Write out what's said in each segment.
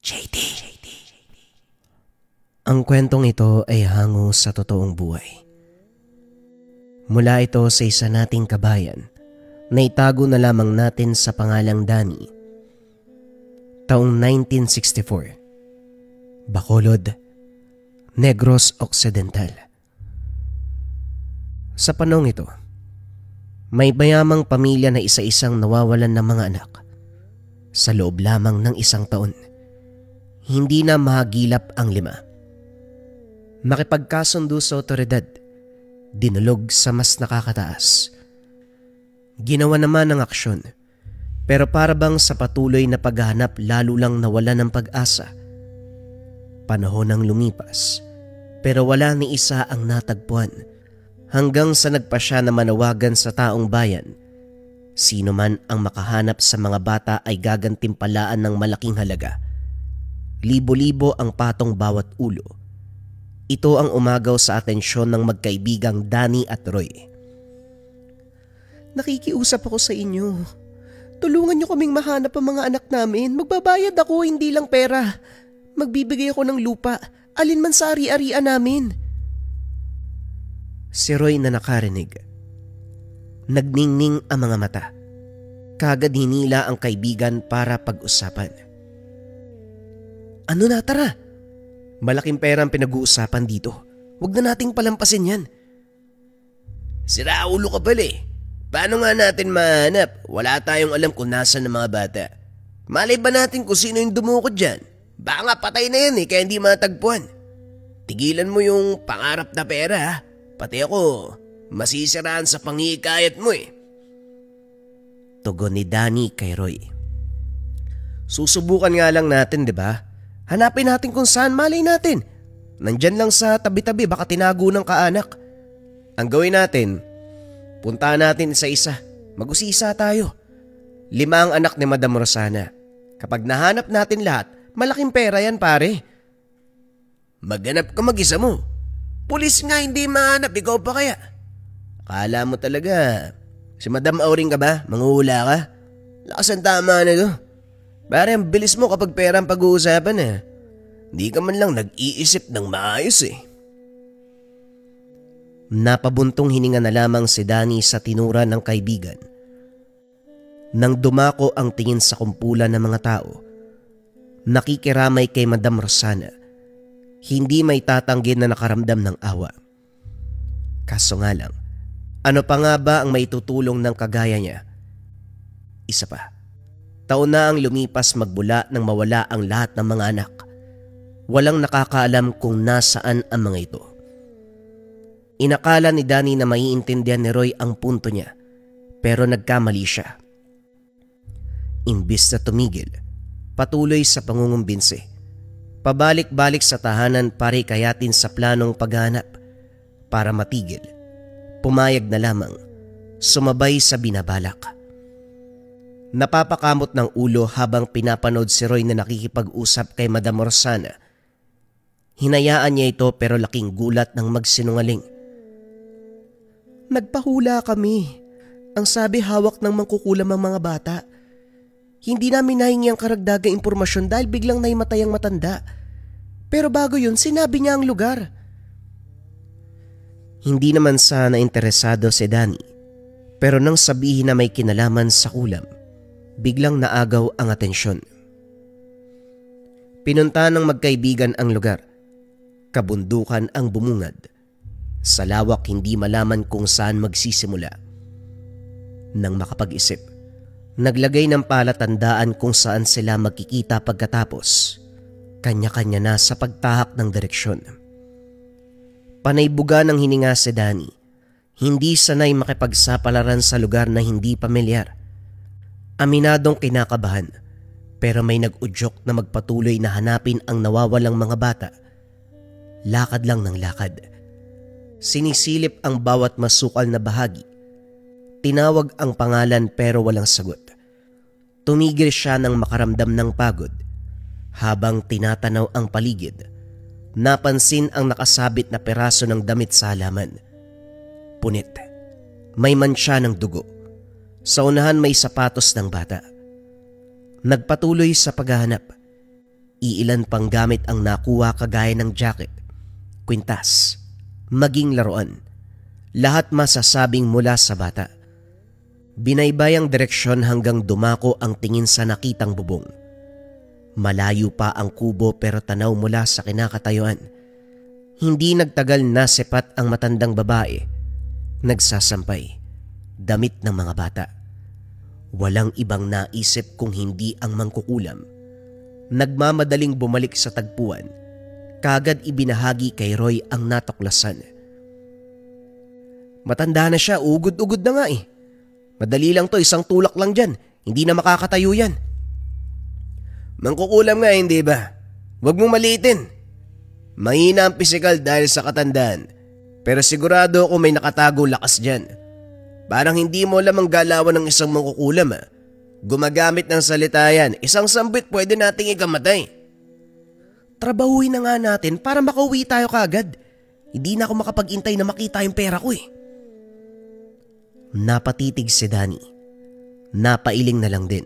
JD. Ang kwentong ito ay hango sa totoong buhay. Mula ito sa isa nating kabayan na itago na lamang natin sa pangalang Danny. Taong 1964. Bacolod, Negros Occidental. Sa panahong ito, may mayamang pamilya na isa-isang nawawalan ng mga anak. Sa loob lamang ng isang taon, hindi na mahagilap ang 5. Makipagkasundo sa otoridad, dinulog sa mas nakakataas. Ginawa naman ng aksyon, pero para bang sa patuloy na paghahanap lalo lang nawala ng pag-asa. Panahon ang lumipas, pero wala ni isa ang natagpuan hanggang sa nagpa siya na manawagan sa taong bayan. Sino man ang makahanap sa mga bata ay gagantimpalaan ng malaking halaga. Libo-libo ang patong bawat ulo. Ito ang umagaw sa atensyon ng magkaibigang Danny at Roy. Nakikiusap ako sa inyo. Tulungan niyo kaming mahanap ang mga anak namin. Magbabayad ako, hindi lang pera. Magbibigay ako ng lupa, alinman sa ari-arian namin. Si Roy na nakarinig. Nagningning ang mga mata. Kagad hinila ang kaibigan para pag-usapan. Ano na, tara? Malaking pera ang pinag-uusapan dito. Huwag na nating palampasin yan. Sira ulo ka pala eh. Paano nga natin mahanap? Wala tayong alam kung nasa ng mga bata. Malay ba natin kung sino yung dumukot dyan? Baka nga patay na yan eh, kaya hindi matagpuan. Tigilan mo yung pangarap na pera ha. Pati ako, masisiraan sa pangikayat mo eh. Tugon ni Danny kay Roy. Susubukan nga lang natin, di ba? Hanapin natin kung saan, malay natin. Nandyan lang sa tabi-tabi, baka tinago ng kaanak. Ang gawin natin, puntahan natin isa-isa. Mag-usisa tayo. 5 ang anak ni Madam Rosana. Kapag nahanap natin lahat, malaking pera yan pare. Maghanap ka mag-isa mo. Pulis nga hindi mahanap, ikaw pa kaya? Akala mo talaga, si Madam Auring ka ba? Manghuhula ka? Lakas ang tama na to. Pare, ang bilis mo kapag pera ang pag-uusapan eh. Hindi ka man lang nag-iisip ng maayos eh. Napabuntong hininga na lamang si Danny sa tinura ng kaibigan. Nang dumako ang tingin sa kumpulan ng mga tao, nakikiramay kay Madam Rosana, hindi may tatanggin na nakaramdam ng awa. Kaso nga lang, ano pa nga ba ang maitutulong ng kagaya niya? Isa pa, taon na ang lumipas magbula nang mawala ang lahat ng mga anak. Walang nakakaalam kung nasaan ang mga ito. Inakala ni Danny na maiintindihan ni Roy ang punto niya, pero nagkamali siya. Imbis na tumigil, patuloy sa pangungumbinsi. Pabalik-balik sa tahanan para ikayatin sa planong paghanap. Para matigil, pumayag na lamang, sumabay sa binabalak. Napapakamot ng ulo habang pinapanood si Roy na nakikipag-usap kay Madam Rosana. Hinayaan niya ito pero laking gulat ng magsinungaling. Nagpahula kami. Ang sabi hawak ng mangkukulam ang mga bata. Hindi namin nahingi ang karagdagang impormasyon dahil biglang naimatay ang matanda. Pero bago yun, sinabi niya ang lugar. Hindi naman sana interesado si Danny, pero nang sabihin na may kinalaman sa kulam, biglang naagaw ang atensyon. Pinunta ng magkaibigan ang lugar. Kabundukan ang bumungad. Sa lawak hindi malaman kung saan magsisimula. Nang makapag-isip, naglagay ng palatandaan kung saan sila magkikita pagkatapos. Kanya-kanya na sa pagtahak ng direksyon. Panaybuga ng hininga si Danny. Hindi sanay makipagsapalaran sa lugar na hindi pamilyar. Aminadong kinakabahan, pero may nag-udyok na magpatuloy na hanapin ang nawawalang mga bata. Lakad lang ng lakad. Sinisilip ang bawat masukal na bahagi. Tinawag ang pangalan pero walang sagot. Tumigil siya nang makaramdam ng pagod. Habang tinatanaw ang paligid, napansin ang nakasabit na peraso ng damit sa halaman. Punit. May mansya ng dugo. Sa unahan may sapatos ng bata. Nagpatuloy sa paghahanap. Iilan pang gamit ang nakuha kagaya ng jacket, kwintas, maging laruan. Lahat masasabing mula sa bata. Binaybay ang direksyon hanggang dumako ang tingin sa nakitang bubong. Malayo pa ang kubo pero tanaw mula sa kinakatayuan. Hindi nagtagal na sipat ang matandang babae. Nagsasampay, damit ng mga bata. Walang ibang naisip kung hindi ang mangkukulam. Nagmamadaling bumalik sa tagpuan. Kagad ibinahagi kay Roy ang natuklasan. Matanda na siya, ugod-ugod na nga eh. Madali lang to, isang tulak lang dyan. Hindi na makakatayo yan. Mangkukulam nga, hindi ba? Huwag mong maliitin. Mahina ang pisikal dahil sa katandaan. Pero sigurado ako may nakatago lakas dyan. Parang hindi mo lamang galawan ng isang mangkukulam ah. Gumagamit ng salita yan. Isang sambit pwede nating ikamatay. Trabahuin na nga natin para makauwi tayo kagad. Hindi na ako makapag-intay na makita yung pera ko eh. Napatitig si Danny. Napailing na lang din.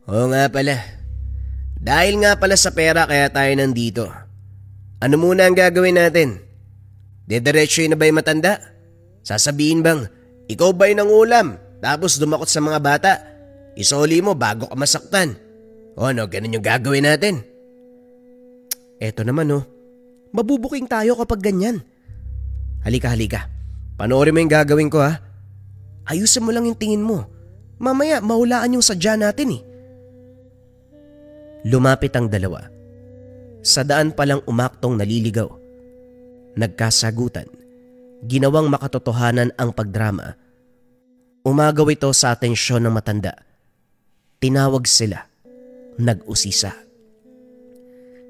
Oo nga pala. Dahil nga pala sa pera kaya tayo nandito. Ano muna ang gagawin natin? Dediretso na ba yung matanda? Sasabihin bang, ikaw ba yung ulam? Tapos dumakot sa mga bata? Isoli mo bago ka masaktan. O ano, ganun yung gagawin natin? Eto naman oh. Mabubuking tayo kapag ganyan. Halika. Panoorin mo yung gagawin ko ha. Ayusin mo lang yung tingin mo. Mamaya mahulaan yung sadya natin eh. Lumapit ang dalawa. Sa daan palang umaktong naliligaw. Nagkasagutan. Ginawang makatotohanan ang pagdrama. Umagaw ito sa atensyon ng matanda. Tinawag sila. Nag-usisa.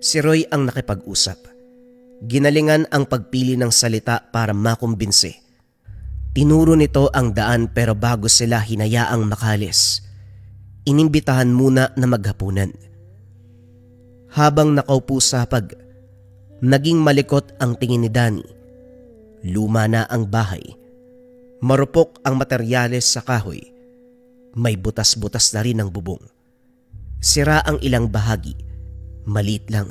Si Roy ang nakipag-usap. Ginalingan ang pagpili ng salita para makumbinsi. Tinuro nito ang daan pero bago sila hinayaang makalis, inimbitahan muna na maghapunan. Habang nakaupo sa hapag, naging malikot ang tingin ni Danny. Luma na ang bahay. Marupok ang materyales sa kahoy. May butas-butas na rin ang bubong. Sira ang ilang bahagi. Maliit lang,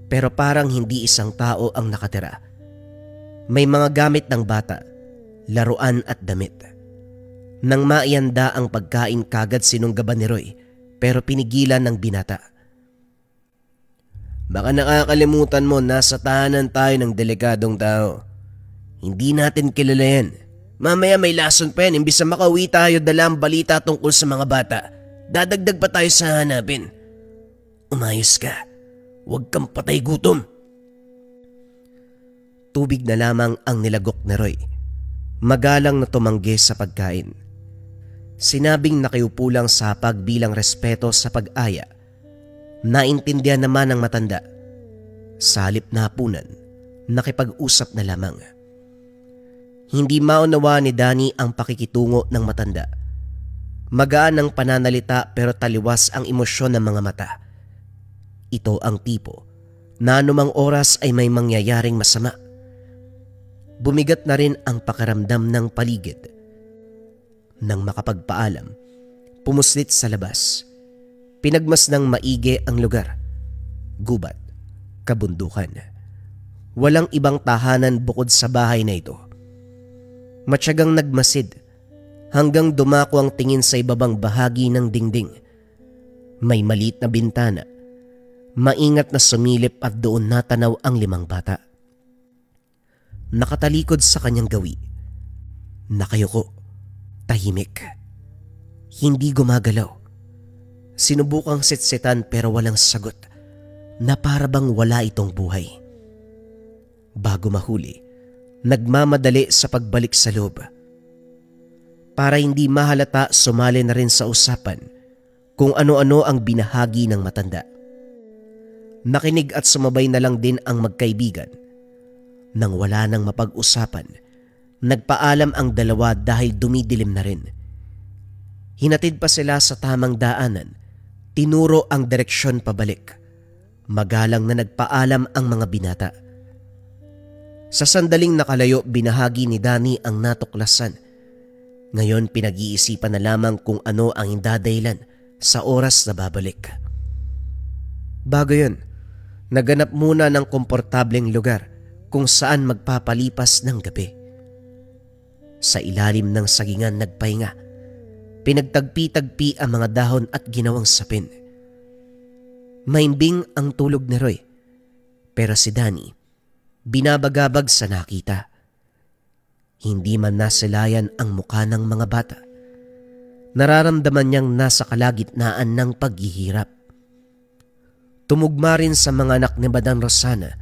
pero parang hindi isang tao ang nakatira. May mga gamit ng bata, laruan at damit. Nang maianda ang pagkain kagad sinunggaban ni Roy, pero pinigilan ng binata. Baka nakakalimutan mo nasa tahanan tayo ng delikadong tao. Hindi natin kilala yan. Mamaya may lason pa yan, imbis na makauwi tayo dala ang balita tungkol sa mga bata. Dadagdag pa tayo sa hanapin. Umayos ka. Huwag kang patay gutom. Tubig na lamang ang nilagok ni Roy. Magalang na tumanggi sa pagkain. Sinabing nakiupo lang sa hapag bilang respeto sa pag-aya. Naintindihan naman ng matanda. Sa halip na hapunan, nakipag-usap na lamang. Hindi maunawa ni Danny ang pakikitungo ng matanda. Magaan ang pananalita pero taliwas ang emosyon ng mga mata. Ito ang tipo na anumang oras ay may mangyayaring masama. Bumigat na rin ang pakiramdam ng paligid. Nang makapagpaalam, pumuslit sa labas. Pinagmasdang maigi ang lugar. Gubat, kabundukan. Walang ibang tahanan bukod sa bahay na ito. Matyagang nagmasid hanggang dumako ang tingin sa ibabang bahagi ng dingding. May maliit na bintana. Maingat na sumilip at doon natanaw ang 5 bata. Nakatalikod sa kanyang gawi. Nakayuko. Tahimik. Hindi gumagalaw. Sinubukang sitsitan pero walang sagot na para bang wala itong buhay. Bago mahuli, nagmamadali sa pagbalik sa loob. Para hindi mahalata, sumali na rin sa usapan kung ano-ano ang binahagi ng matanda. Nakinig at sumabay na lang din ang magkaibigan. Nang wala nang mapag-usapan, nagpaalam ang dalawa dahil dumidilim na rin. Hinatid pa sila sa tamang daanan. Tinuro ang direksyon pabalik. Magalang na nagpaalam ang mga binata. Sa sandaling nakalayo, binahagi ni Danny ang natuklasan. Ngayon pinag-iisipan na lamang kung ano ang indadahilan sa oras na babalik. Bago yun, naganap muna ng komportableng lugar kung saan magpapalipas ng gabi. Sa ilalim ng sagingan nagpahinga, pinagtagpi-tagpi ang mga dahon at ginawang sapin. Maimbing ang tulog ni Roy, pero si Danny binabagabag sa nakita. Hindi man nasilayan ang mukha ng mga bata. Nararamdaman niyang nasa kalagitnaan ng paghihirap. Tumugma rin sa mga anak ni Madam Rosana,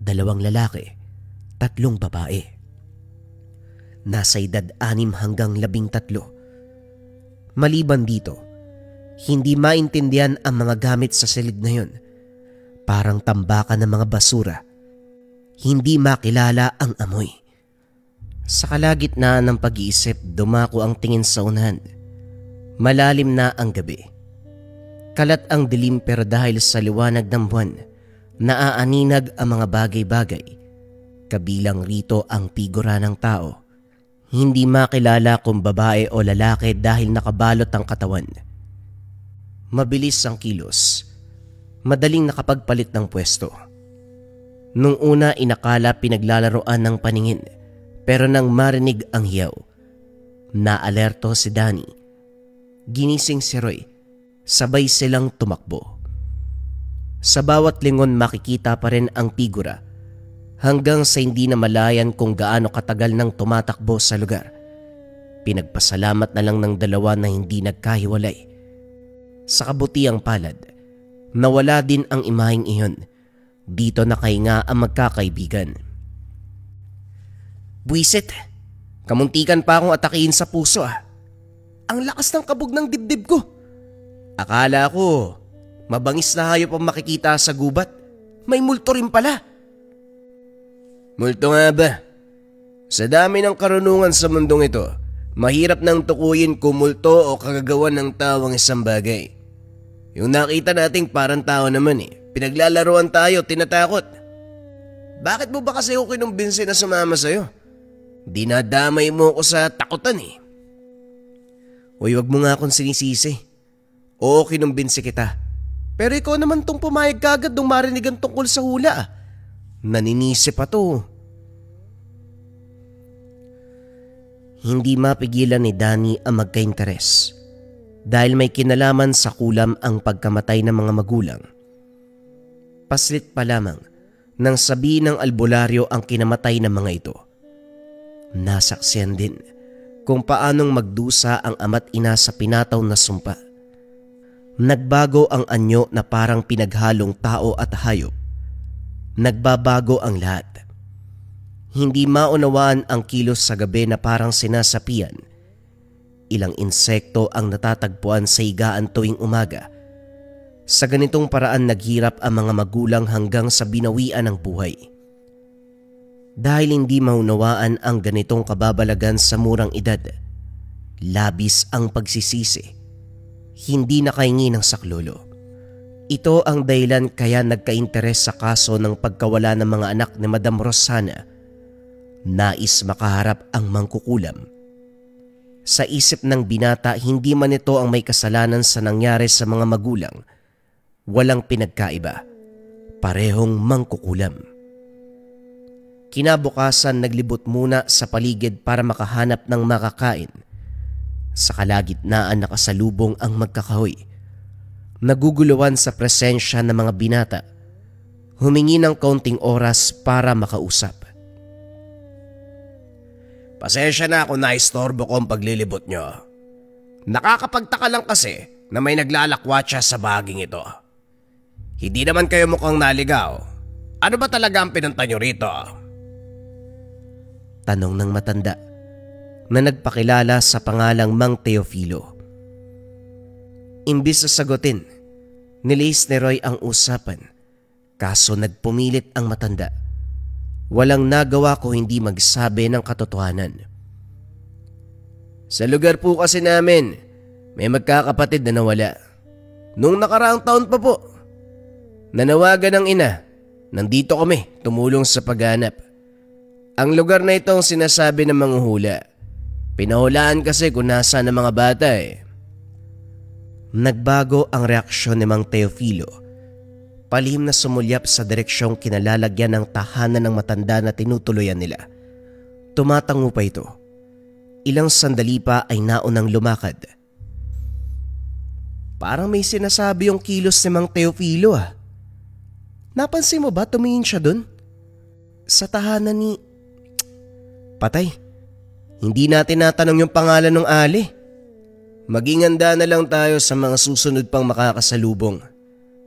2 lalaki, 3 babae. Nasa edad 6 hanggang 13. Maliban dito, hindi maintindihan ang mga gamit sa silid na yun. Parang tambakan ng mga basura. Hindi makilala ang amoy. Sa kalagitnaan ng pag-iisip, dumako ang tingin sa unahan. Malalim na ang gabi. Kalat ang dilim pero dahil sa liwanag ng buwan, naaaninag ang mga bagay-bagay. Kabilang rito ang figura ng tao. Hindi makilala kung babae o lalaki dahil nakabalot ang katawan. Mabilis ang kilos. Madaling nakapagpalit ng pwesto. Nung una inakala pinaglalaroan ng paningin, pero nang marinig ang hiyaw, naalerto si Danny. Ginising si Roy, sabay silang tumakbo. Sa bawat lingon makikita pa rin ang figura hanggang sa hindi na malayan kung gaano katagal nang tumatakbo sa lugar. Pinagpasalamat na lang ng dalawa na hindi nagkahiwalay. Sa kabutiang palad, nawala din ang imaheng iyon. Dito nakahinga ang magkakaibigan. Buisit, kamuntikan pa akong atakihin sa puso ah. Ang lakas ng kabog ng dibdib ko. Akala ko, mabangis na hayop ang makikita sa gubat. May multo rin pala. Multo nga ba? Sa dami ng karunungan sa mundong ito, mahirap nang tukuyin kung multo o kagagawan ng tao ang isang bagay. Yung nakita nating parang tao naman pinaglalaroan tayo, tinatakot. Bakit mo ba kasi ako kinumbinsi na sumama sa'yo? Dinadamay mo ako sa takutan Uy, wag mo nga akong sinisisi. Oo, kinumbinsi kita. Pero ikaw naman tong pumayag kagad nung marinig ang tungkol sa hula. Naninisi pa to. Hindi mapigilan ni Danny ang magka-interes dahil may kinalaman sa kulam ang pagkamatay ng mga magulang. Paslit pa lamang nang sabihin ng albularyo ang kinamatay ng mga ito. Nasaksihan din kung paanong magdusa ang ama't ina sa pinataw na sumpa. Nagbago ang anyo na parang pinaghalong tao at hayop. Nagbabago ang lahat. Hindi maunawaan ang kilos sa gabi na parang sinasapian. Ilang insekto ang natatagpuan sa higaan tuwing umaga. Sa ganitong paraan naghirap ang mga magulang hanggang sa binawian ng buhay. Dahil hindi maunawaan ang ganitong kababalagan sa murang edad, labis ang pagsisisi. Hindi nakahingi ng saklolo. Ito ang dahilan kaya nagka-interes sa kaso ng pagkawala ng mga anak ni Madam Rosana. Nais makaharap ang mangkukulam. Sa isip ng binata, hindi man ito ang may kasalanan sa nangyari sa mga magulang. Walang pinagkaiba. Parehong mangkukulam. Kinabukasan naglibot muna sa paligid para makahanap ng makakain. Sa kalagitnaan nakasalubong ang magkakahoy. Naguguluhan sa presensya ng mga binata. Humingi ng kaunting oras para makausap. Pasensya na kung naistorbo ko ang paglilibot nyo. Nakakapagtaka lang kasi na may naglalakwatsa sa baging ito. Hindi naman kayo mukhang naligaw. Ano ba talaga ang pinunta nyo rito? Tanong ng matanda na nagpakilala sa pangalang Mang Teofilo. Imbis na sagutin, nilihis ni Roy ang usapan. Kaso nagpumilit ang matanda. Walang nagawa ko hindi magsabi ng katotohanan. Sa lugar po kasi namin, may magkakapatid na nawala. Nung nakaraang taon pa po, nanawagan ng ina. Nandito kami, tumulong sa paghanap. Ang lugar na ito ang sinasabi ng mga hula. Pinahulaan kasi kung nasaan ang mga bata Nagbago ang reaksyon ni Mang Teofilo palihim na sumulyap sa direksyong kinalalagyan ng tahanan ng matanda na tinutuluyan nila. Tumatango pa ito. Ilang sandali pa ay naunang lumakad. Parang may sinasabi yung kilos ni Mang Teofilo ah. Napansin mo ba tumingin siya dun? Sa tahanan ni... Patay. Hindi natin natanong yung pangalan ng ali. Maging handa na lang tayo sa mga susunod pang makakasalubong.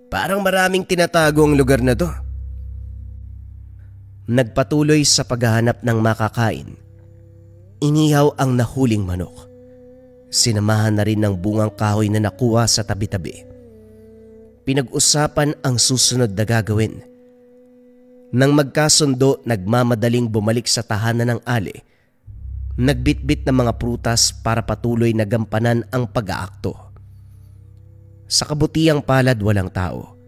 Parang maraming tinatago ang lugar na to. Nagpatuloy sa paghahanap ng makakain. Inihaw ang nahuling manok. Sinamahan na rin ng bungang kahoy na nakuha sa tabi-tabi. Pinag-usapan ang susunod na gagawin. Nang magkasundo, nagmamadaling bumalik sa tahanan ng ali. Nagbitbit ng mga prutas para patuloy na gampanan ang pag-aakto. Sa kabutiang palad walang tao.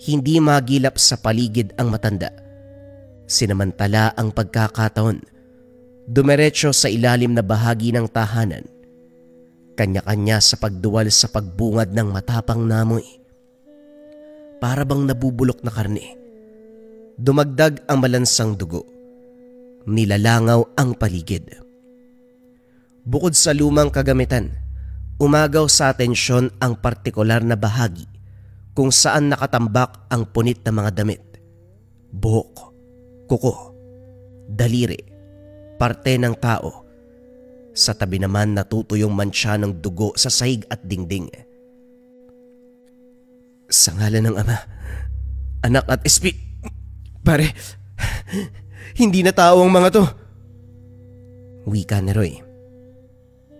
Hindi magilap sa paligid ang matanda. Sinamantala ang pagkakataon. Dumiretso sa ilalim na bahagi ng tahanan. Kanya-kanya sa pagduwal sa pagbungad ng matapang namoy. Para bang nabubulok na karne. Dumagdag ang malansang dugo. Nilalangaw ang paligid. Bukod sa lumang kagamitan, umagaw sa atensyon ang partikular na bahagi kung saan nakatambak ang punit na mga damit. Buhok, kuko, daliri, parte ng tao. Sa tabi naman natutuyong mantsa ng dugo sa sahig at dingding. Sa ngalan ng Ama, Anak at Pare, hindi na tao ang mga to. Wika ni Roy.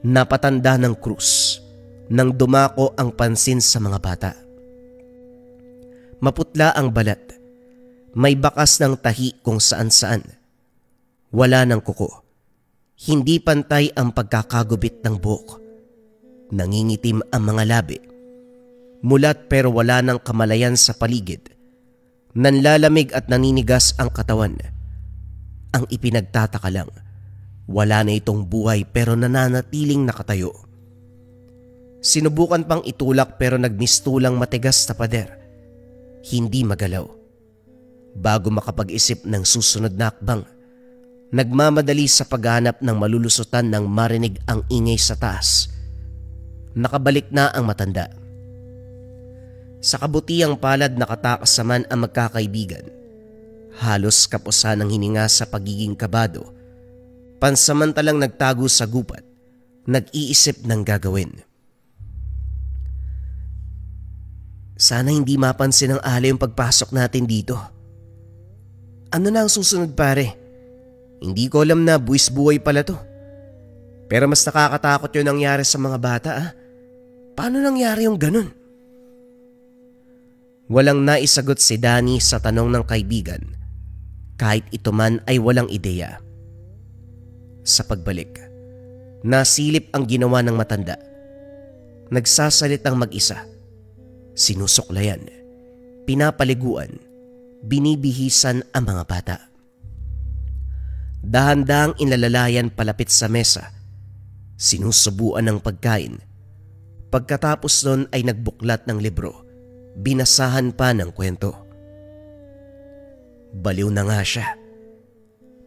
Napatanda ng krus nang dumako ang pansin sa mga bata. Maputla ang balat. May bakas ng tahi kung saan-saan. Wala ng kuko. Hindi pantay ang pagkakagubit ng buhok. Nangingitim ang mga labi. Mulat pero wala ng kamalayan sa paligid. Nanlalamig at naninigas ang katawan. Ang ipinagtataka lang, wala na itong buhay pero nananatiling nakatayo. Sinubukan pang itulak pero nagmistulang matigas na pader. Hindi magalaw. Bago makapag-isip ng susunod na akbang, nagmamadali sa paghanap ng malulusutan nang marinig ang ingay sa taas. Nakabalik na ang matanda. Sa kabutiang palad nakatakas naman ang magkakaibigan. Halos kapusan ng hininga sa pagiging kabado. Pansamantalang nagtago sa gupat, nag-iisip ng gagawin. Sana hindi mapansin ng ali yung pagpasok natin dito. Ano na ang susunod pare? Hindi ko alam na buwis-buhay pala to. Pero mas nakakatakot yung nangyari sa mga bata ah. Paano nangyari yung ganun? Walang naisagot si Danny sa tanong ng kaibigan. Kahit ito man ay walang ideya. Sa pagbalik, nasilip ang ginawa ng matanda. Nagsasalitang mag-isa. Sinusuklayan, pinapaliguan, binibihisan ang mga bata. Dahan-dahang inlalalayan palapit sa mesa. Sinusubuan ng pagkain. Pagkatapos nun ay nagbuklat ng libro. Binasahan pa ng kwento. Baliw na nga siya.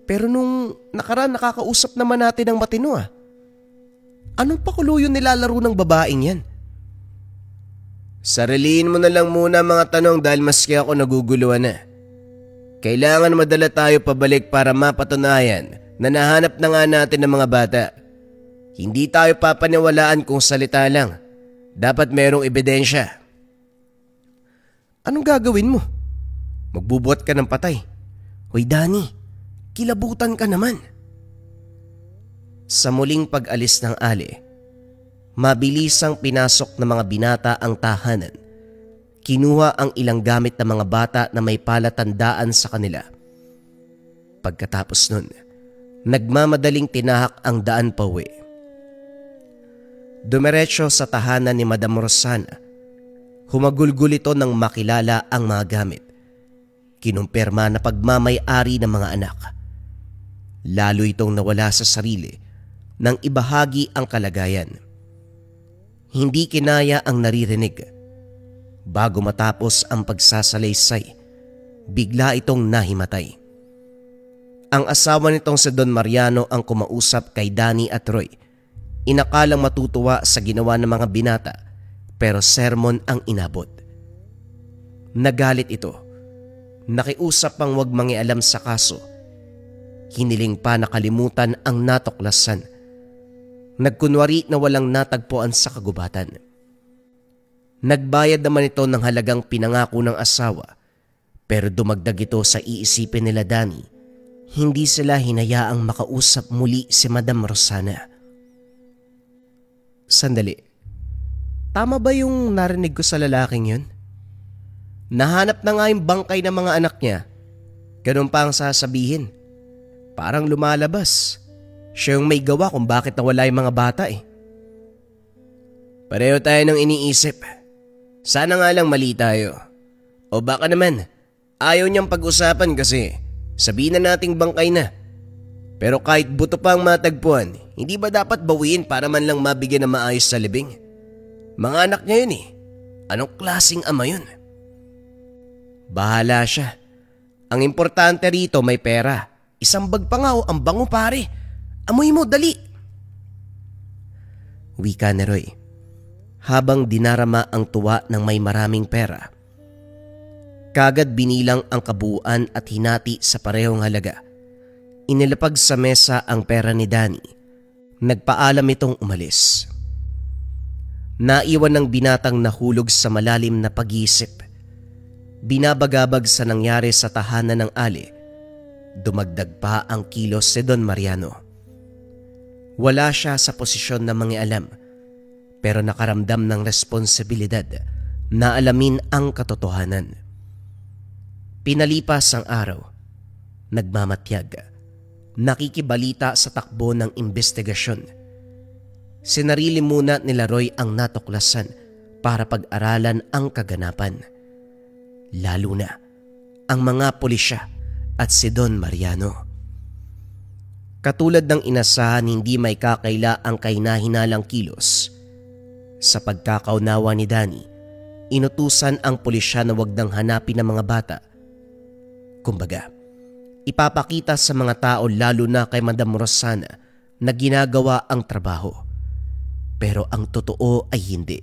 Pero nung nakaraan nakakausap naman natin ang matino ah. Anong pakulo yung nilalaro ng babaeng yan? Sariliin mo na lang muna mga tanong dahil maski ako naguguluhan na. Kailangan madala tayo pabalik para mapatunayan na nahanap na nga natin ng mga bata. Hindi tayo papaniwalaan kung salita lang. Dapat merong ebidensya. Anong gagawin mo? Magbubuhat ka ng patay. Hoy Danny, kilabutan ka naman. Sa muling pag-alis ng ali, mabilisang pinasok ng mga binata ang tahanan. Kinuha ang ilang gamit ng mga bata na may palatandaan sa kanila. Pagkatapos nun, nagmamadaling tinahak ang daan pauwi. Dumiretso sa tahanan ni Madam Rosana. Humagulgul ito nang makilala ang mga gamit. Kinumpirma na pagmamay-ari ng mga anak. Lalo itong nawala sa sarili nang ibahagi ang kalagayan. Hindi kinaya ang naririnig. Bago matapos ang pagsasalaysay, bigla itong nahimatay. Ang asawa nitong si Don Mariano ang kumausap kay Danny at Roy. Inakalang matutuwa sa ginawa ng mga binata, pero sermon ang inabot. Nagalit ito. Nakiusap pang wag mangialam sa kaso. Hiniling pa nakalimutan ang natuklasan. Nagkunwari na walang natagpuan sa kagubatan. Nagbayad naman ito ng halagang pinangako ng asawa, pero dumagdag ito sa iisipin nila Danny. Hindi sila hinayaang makausap muli si Madam Rosana. Sandali. Tama ba yung narinig ko sa lalaking yun? Nahanap na nga yung bangkay ng mga anak niya. Ganun pa ang sasabihin. Parang lumalabas. Siya yung may gawa kung bakit nawala yung mga bata eh. Pareho tayo ng iniisip. Sana nga lang mali tayo. O baka naman, ayaw niyang pag-usapan kasi sabihin na nating bangkay na. Pero kahit buto pa ang matagpuan, hindi ba dapat bawiin para man lang mabigyan ng maayos sa libing? Mga anak niya yun eh. Anong klaseng ama yun? Bahala siya. Ang importante rito may pera. Isang bag pa nga o ang bango pare. Amoy mo, dali. Wika ni Roy habang dinarama ang tuwa ng may maraming pera. Kagad binilang ang kabuuan at hinati sa parehong halaga. Inilapag sa mesa ang pera ni Danny. Nagpaalam itong umalis. Naiwan ng binatang nahulog sa malalim na pag-iisip. Binabagabag sa nangyari sa tahanan ng Ali. Dumagdag pa ang kilos si Don Mariano. Wala siya sa posisyon na mangialam, pero nakaramdam ng responsibilidad na alamin ang katotohanan. Pinalipas ang araw, nagmamatyag, nakikibalita sa takbo ng investigasyon. Sinarili muna nila Roy ang natuklasan para pag-aralan ang kaganapan. Lalo na ang mga pulisya at si Don Mariano. Katulad ng inasahan, hindi may kakaila ang kahinahinalang kilos. Sa pagkakaunawa ni Danny, inutusan ang pulisya na wag nang hanapin ang mga bata. Kumbaga, ipapakita sa mga tao lalo na kay Madam Rosana na ginagawa ang trabaho. Pero ang totoo ay hindi.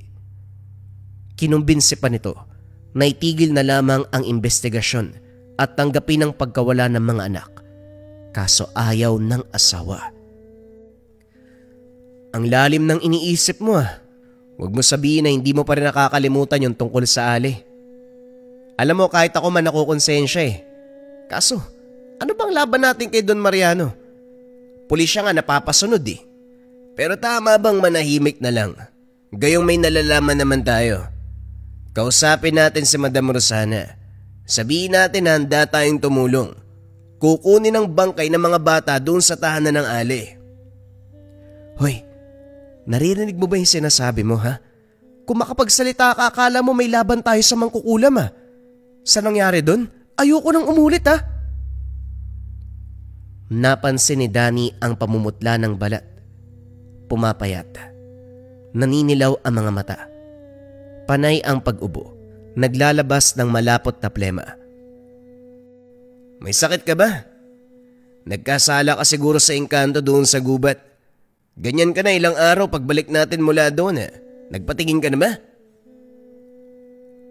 Kinumbinsi pa nito na itigil na lamang ang investigasyon at tanggapin ang pagkawala ng mga anak. Kaso ayaw ng asawa. Ang lalim ng iniisip mo ah. Huwag mo sabihin na hindi mo pa rin nakakalimutan yung tungkol sa Ali. Alam mo, kahit ako man nakukonsensya eh. Kaso, ano bang laban natin kay Don Mariano? Pulisya nga napapasunod eh. Pero tama bang manahimik na lang? Gayong may nalalaman naman tayo. Kausapin natin si Madam Rosana. Sabihin natin na handa tayong tumulong. Kukunin ang bangkay ng mga bata doon sa tahanan ng Ali. Hoy, naririnig mo ba yung sinasabi mo ha? Kung makapagsalita ka, akala mo may laban tayo sa mangkukulam ha? Sa nangyari doon, ayoko nang umulit ha? Napansin ni Danny ang pamumutla ng balat. Pumapayat. Naninilaw ang mga mata. Panay ang pag-ubo. Naglalabas ng malapot na plema. May sakit ka ba? Nagkasala ka siguro sa engkanto doon sa gubat. Ganyan ka na ilang araw pagbalik natin mula doon ha. Nagpatingin ka na ba?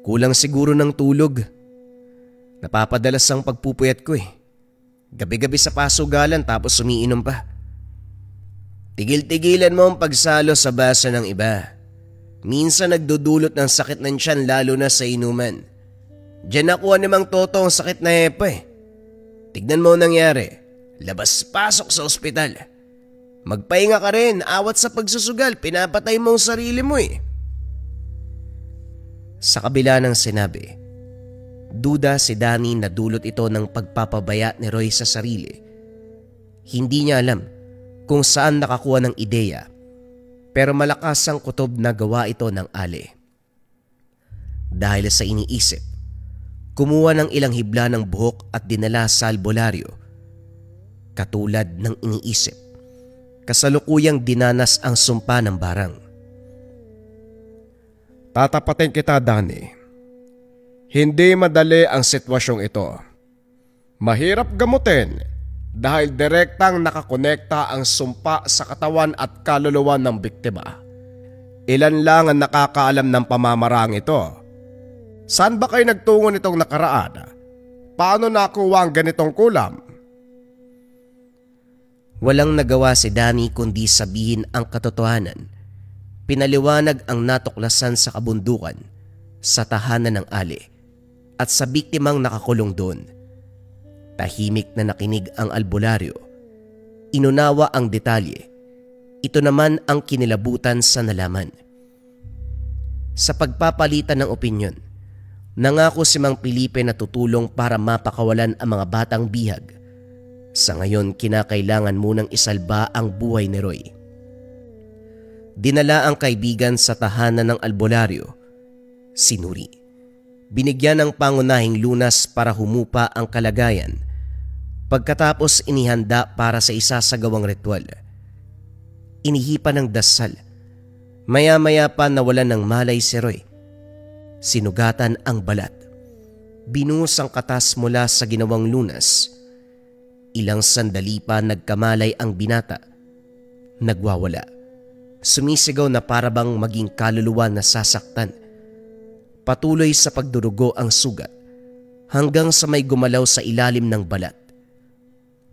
Kulang siguro ng tulog. Napapadalas ang pagpupuyat ko eh. Gabi-gabi sa pasugalan tapos umiinom pa. Tigil-tigilan mo ang pagsalo sa basa ng iba. Minsan nagdudulot ng sakit ng tiyan lalo na sa inuman. Diyan nakuha ni Mang Toto ang sakit na hepa eh. Tignan mo ang nangyari. Labas-pasok sa ospital. Magpahinga ka rin, awat sa pagsusugal, pinapatay mo ang sarili mo eh. Sa kabila ng sinabi, duda si Danny na dulot ito ng pagpapabaya ni Roy sa sarili. Hindi niya alam kung saan nakakuha ng ideya, pero malakas ang kutob na gawa ito ng Ali. Dahil sa iniisip, kumuha ng ilang hibla ng buhok at dinala sa albularyo. Katulad ng iniisip, kasalukuyang dinanas ang sumpa ng barang. Tatapatin kita, Danny. Hindi madali ang sitwasyong ito. Mahirap gamutin dahil direktang nakakonekta ang sumpa sa katawan at kaluluwa ng biktima. Ilan lang ang nakakaalam ng pamamarang ito. Saan ba kayo nagtungo nitong nakaraan? Paano nakuha ang ganitong kulam? Walang nagawa si Danny kundi sabihin ang katotohanan. Pinaliwanag ang natuklasan sa kabundukan, sa tahanan ng Ali, at sa biktimang nakakulong doon. Tahimik na nakinig ang albularyo. Inunawa ang detalye. Ito naman ang kinilabutan sa nalaman. Sa pagpapalitan ng opinyon, nangako si Mang Felipe na tutulong para mapakawalan ang mga batang bihag. Sa ngayon, kinakailangan munang isalba ang buhay ni Roy. Dinala ang kaibigan sa tahanan ng albularyo, si Nuri. Binigyan ng pangunahing lunas para humupa ang kalagayan. Pagkatapos inihanda para sa isasagawang ritual. Inihipan ng dasal. Maya-maya pa nawalan ng malay si Roy. Sinugatan ang balat. Binuhos ang katas mula sa ginawang lunas. Ilang sandali pa nagkamalay ang binata. Nagwawala. Sumisigaw na parabang maging kaluluwa na sasaktan. Patuloy sa pagdurugo ang sugat hanggang sa may gumalaw sa ilalim ng balat.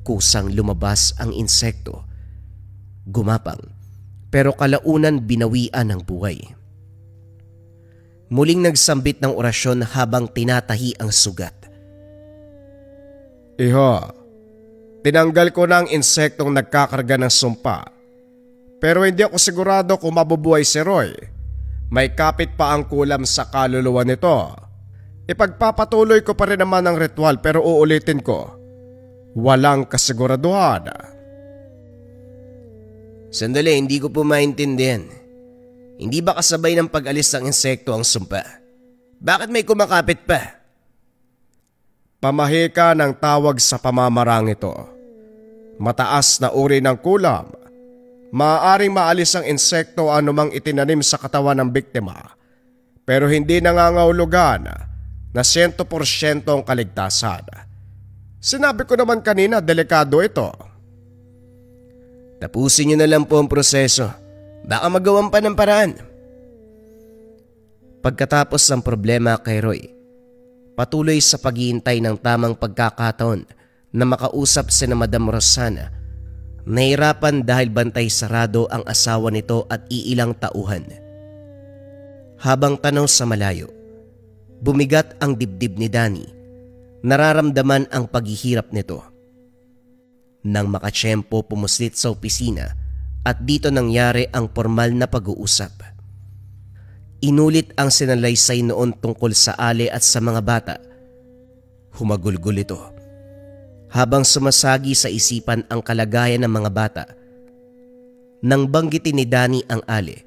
Kusang lumabas ang insekto. Gumapang, pero kalaunan binawian ng buhay. Muling nagsambit ng orasyon habang tinatahi ang sugat. Iho, tinanggal ko na ang insektong nagkakarga ng sumpa. Pero hindi ako sigurado kung mabubuhay si Roy. May kapit pa ang kulam sa kaluluwa nito. Ipagpapatuloy ko pa rin naman ang ritual pero uulitin ko. Walang kasiguraduhan. Sandali, hindi ko po maintindihan. Hindi ba kasabay ng pag-alis ng insekto ang sumpa? Bakit may kumakapit pa? Pamahika ng tawag sa pamamarang ito. Mataas na uri ng kulam. Maaaring maalis ang insekto anumang itinanim sa katawan ng biktima. Pero hindi nangangahulugan na 100% ang kaligtasan. Sinabi ko naman kanina, delikado ito. Tapusin niyo na lang po ang proseso. Baka magawan pa ng paraan. Pagkatapos ng problema kay Roy, patuloy sa paghihintay ng tamang pagkakataon na makausap si Madam Rosana. Nahirapan dahil bantay sarado ang asawa nito at iilang tauhan. Habang tanaw sa malayo, bumigat ang dibdib ni Danny. Nararamdaman ang paghihirap nito. Nang makatsyempo pumuslit sa opisina at dito nangyari ang formal na pag-uusap. Inulit ang sinalaysay noon tungkol sa Ali at sa mga bata. Humagulgol ito. Habang sumasagi sa isipan ang kalagayan ng mga bata. Nang banggitin ni Danny ang Ali,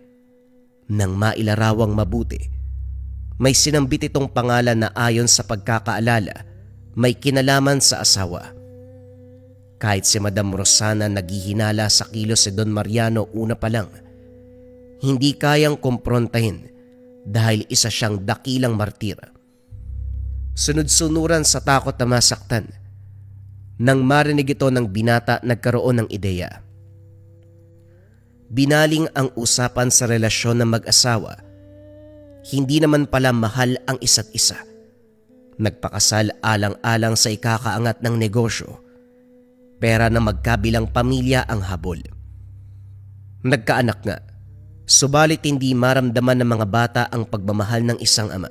nang mailarawang mabuti, may sinambit itong pangalan na ayon sa pagkakaalala, may kinalaman sa asawa. Kahit si Madam Rosana naghihinala sa kilos si Don Mariano una pa lang, hindi kayang kumprontahin dahil isa siyang dakilang martir. Sunod-sunuran sa takot na masaktan. Nang marinig ito ng binata, nagkaroon ng ideya. Binaling ang usapan sa relasyon ng mag-asawa. Hindi naman pala mahal ang isa't isa. Nagpakasal alang-alang sa ikakaangat ng negosyo. Pera na magkabilang pamilya ang habol. Nagkaanak nga, subalit hindi maramdaman ng mga bata ang pagmamahal ng isang ama.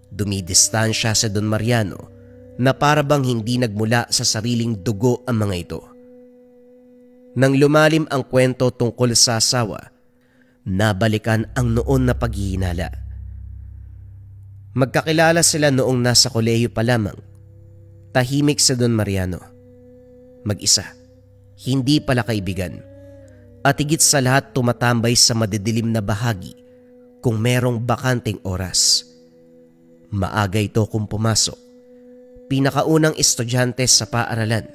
Dumidistansya sa Don Mariano na parabang hindi nagmula sa sariling dugo ang mga ito. Nang lumalim ang kwento tungkol sa asawa, nabalikan ang noon na paghihinala. Magkakilala sila noong nasa kolehiyo pa lamang. Tahimik si Don Mariano. Mag-isa, hindi pala kaibigan. At higit sa lahat tumatambay sa madidilim na bahagi kung merong bakanting oras. Maaga ito kung pumasok. Pinakaunang estudyante sa paaralan.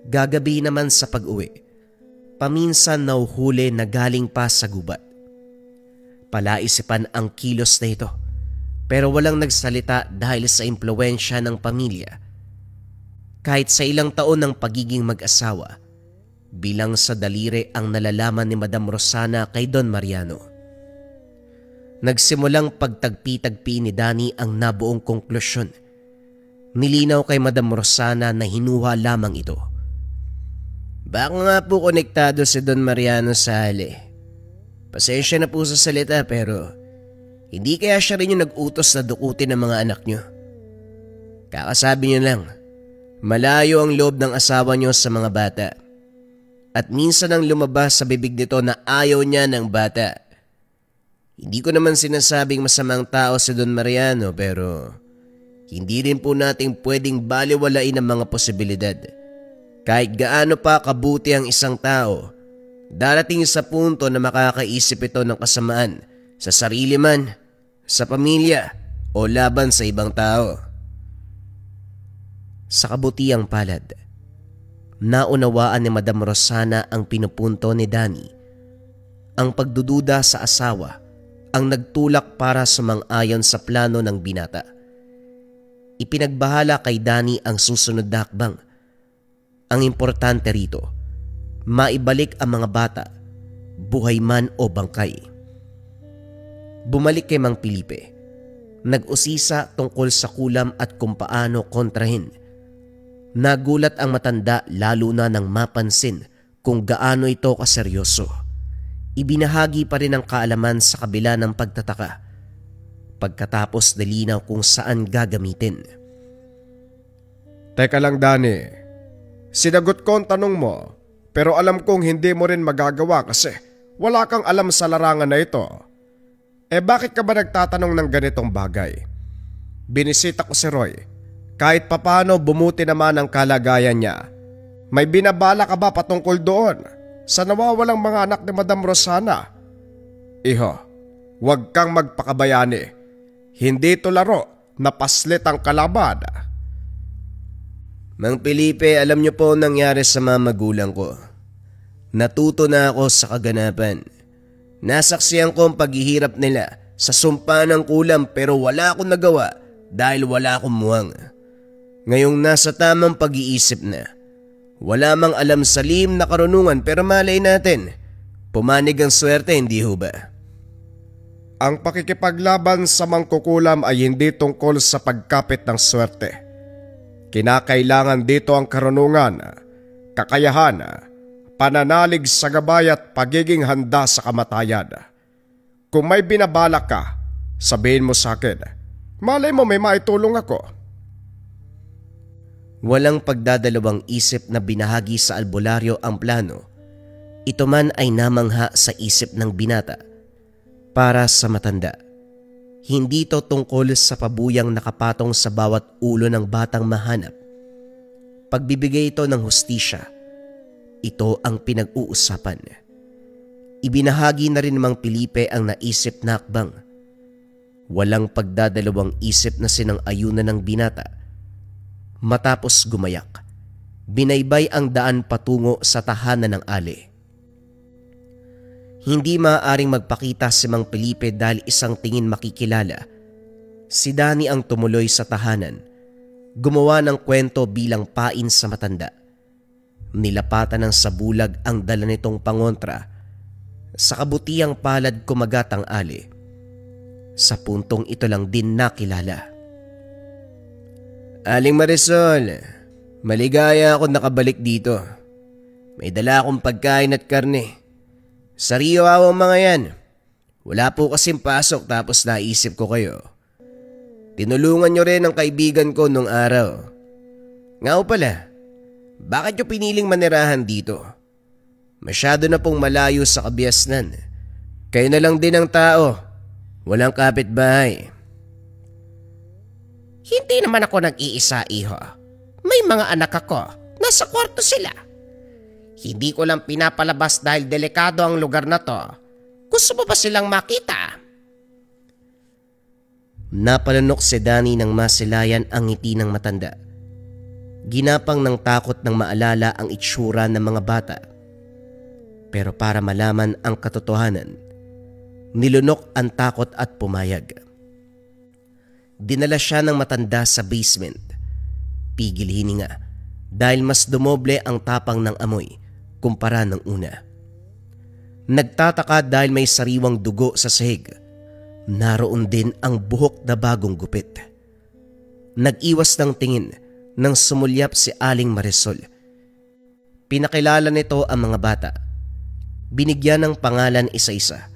Gagabi naman sa pag-uwi. Paminsan nauhuli na galing pa sa gubat. Palaisipan ang kilos na ito. pero walang nagsalita dahil sa impluwensya ng pamilya. Kahit sa ilang taon ng pagiging mag-asawa, bilang sa daliri ang nalalaman ni Madam Rosana kay Don Mariano. Nagsimulang pagtagpi-tagpi ni Danny ang nabuong konklusyon. Nilinaw kay Madam Rosana na hinuha lamang ito. Baka nga po konektado si Don Mariano sa hali. Pasensya na po sa salita pero hindi kaya siya rin yung nag-utos na dukutin ng mga anak nyo. Kakasabi nyo lang, malayo ang loob ng asawa nyo sa mga bata. At minsan ang lumabas sa bibig nito na ayaw niya ng bata. Hindi ko naman sinasabing masamang tao si Don Mariano pero hindi rin po nating pwedeng baliwalain ang mga posibilidad. Kahit gaano pa kabuti ang isang tao, darating sa punto na makakaisip ito ng kasamaan sa sarili man, sa pamilya o laban sa ibang tao. Sa kabutiang palad, naunawaan ni Madam Rosana ang pinupunto ni Danny. Ang pagdududa sa asawa ang nagtulak para sumang-ayon sa plano ng binata. Ipinagbahala kay Danny ang susunod na hakbang. Ang importante rito, maibalik ang mga bata, buhay man o bangkay. Bumalik kay Mang Felipe, nag-usisa tungkol sa kulam at kung paano kontrahin. Nagulat ang matanda lalo na nang mapansin kung gaano ito kaseryoso. Ibinahagi pa rin ang kaalaman sa kabila ng pagtataka. Pagkatapos nalinaw kung saan gagamitin. Teka lang Danny, sinagot ko ang tanong mo pero alam kong hindi mo rin magagawa kasi wala kang alam sa larangan na ito. Bakit ka ba nagtatanong ng ganitong bagay? Binisita ko si Roy. Kahit papano bumuti naman ang kalagayan niya. May binabala ka ba patungkol doon sa nawawalang mga anak ni Madam Rosana? Iho, huwag kang magpakabayani. Hindi to laro na paslit ang kalaban. Mang Felipe, alam niyo po ang nangyari sa mga magulang ko. Natuto na ako sa kaganapan. Nasaksihan ko ang paghihirap nila sa sumpa ng kulam pero wala akong nagawa dahil wala akong muwang. Ngayong nasa tamang pag-iisip na, wala mang alam salim na karunungan pero malay natin, pumanig ang swerte, hindi ho ba? Ang pakikipaglaban sa mangkukulam ay hindi tungkol sa pagkapit ng swerte. Kinakailangan dito ang karunungan, kakayahan, pananalig sa gabay at pagiging handa sa kamatayan. Kung may binabalak ka, sabihin mo sa akin. Malay mo may maitulong ako. Walang pagdadalawang isip na binahagi sa albularyo ang plano. Ito man ay namangha sa isip ng binata. Para sa matanda, hindi ito tungkol sa pabuyang nakapatong sa bawat ulo ng batang mahanap. Pagbibigay ito ng hustisya, ito ang pinag-uusapan. Ibinahagi na rin ni Mang Felipe ang naisip na hakbang. Walang pagdadalawang isip na sinang-ayunan ng binata. Matapos gumayak, binaybay ang daan patungo sa tahanan ng ali. Hindi maaaring magpakita si Mang Felipe dahil isang tingin makikilala. Si Danny ang tumuloy sa tahanan, gumawa ng kwento bilang pain sa matanda. Nilapatan ng sabulag ang dala nitong pangontra. Sa kabutiang palad kumagat ang ali. Sa puntong ito lang din nakilala. Aling Marisol, maligaya ako nakabalik dito. May dala akong pagkain at karne. Sariwa ang mga yan. Wala po kasing pasok tapos naisip ko kayo. Tinulungan nyo rin ang kaibigan ko nung araw. Nga o pala, bakit nyo piniling manirahan dito? Masyado na pong malayo sa kabiasnan. Kayo na lang din ang tao. Walang kapitbahay. Hindi naman ako nag-iisa, iho. May mga anak ako. Nasa kwarto sila. Hindi ko lang pinapalabas dahil delikado ang lugar na to. Gusto mo ba silang makita? Napalanok si Danny nang masilayan ang ngiti ng matanda. Ginapang ng takot nang maalala ang itsura ng mga bata. Pero para malaman ang katotohanan, nilunok ang takot at pumayag. Dinala siya ng matanda sa basement. Pigil hininga dahil mas dumoble ang tapang ng amoy kumpara ng una. Nagtataka dahil may sariwang dugo sa sahig. Naroon din ang buhok na bagong gupit. Nag-iwas ng tingin nang sumulyap si Aling Marisol. Pinakilala nito ang mga bata. Binigyan ng pangalan isa-isa.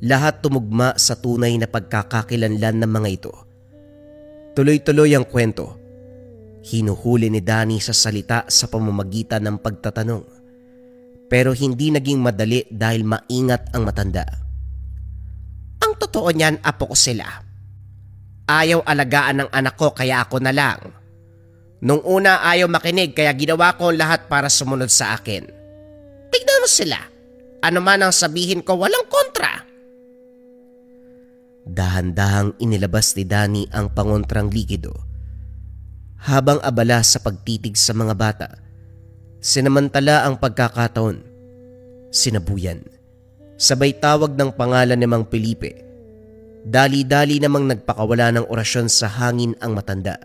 Lahat tumugma sa tunay na pagkakakilanlan ng mga ito. Tuloy-tuloy ang kwento. Hinuhuli ni Danny sa salita sa pamamagitan ng pagtatanong. Pero hindi naging madali dahil maingat ang matanda. Ang totoo niyan, apo ko sila. Ayaw alagaan ng anak ko kaya ako na lang. Nung una ayaw makinig kaya ginawa ko ang lahat para sumunod sa akin. Tignan mo sila. Ano man ang sabihin ko, walang kontra. Dahan-dahang inilabas ni Danny ang pangontrang likido. Habang abala sa pagtitig sa mga bata, sinamantala ang pagkakataon. Sinabuyan. Sabay tawag ng pangalan ni Mang Felipe. Dali-dali namang nagpakawala ng orasyon sa hangin ang matanda.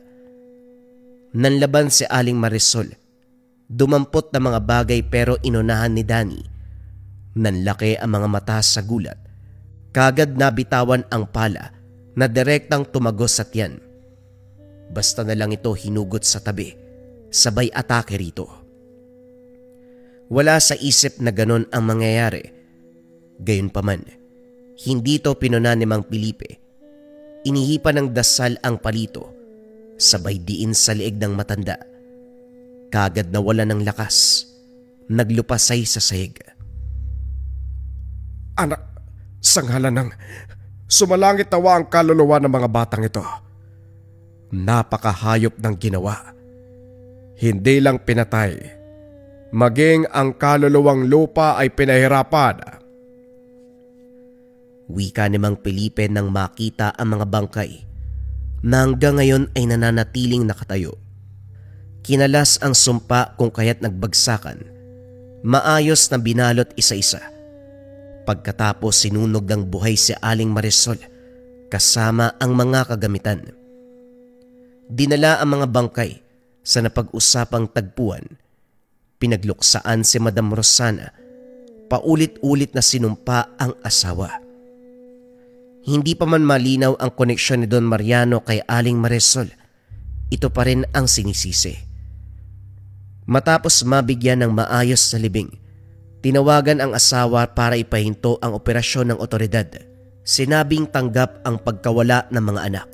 Nanlaban si Aling Marisol. Dumampot na mga bagay pero inunahan ni Danny. Nanlaki ang mga mata sa gulat. Kagad nabitawan ang pala na direktang tumagos sa tiyan. Basta na lang ito hinugot sa tabi. Sabay atake rito. Wala sa isip na ganon ang mangyayari. Gayunpaman, hindi ito pinuna ni Mang Felipe. Inihipan ng dasal ang palito. Sabay diin sa liig ng matanda. Kagad nawala ng lakas. Naglupasay sa sahig. Anak, sa ngalan ng sumalangit nawa ang kaluluwa ng mga batang ito. Napakahayop ng ginawa. Hindi lang pinatay, maging ang kaluluwang lupa ay pinahirapan. Wika ni Mang Felipe nang makita ang mga bangkay na hanggang ngayon ay nananatiling nakatayo. Kinalas ang sumpa kung kaya't nagbagsakan. Maayos na binalot isa-isa. Pagkatapos sinunog ng buhay si Aling Marisol kasama ang mga kagamitan. Dinala ang mga bangkay sa napag-usapang tagpuan. Pinagluksaan si Madam Rosana. Paulit-ulit na sinumpa ang asawa. Hindi pa man malinaw ang koneksyon ni Don Mariano kay Aling Marisol. Ito pa rin ang sinisisi. Matapos mabigyan ng maayos na libing, tinawagan ang asawa para ipahinto ang operasyon ng otoridad. Sinabing tanggap ang pagkawala ng mga anak.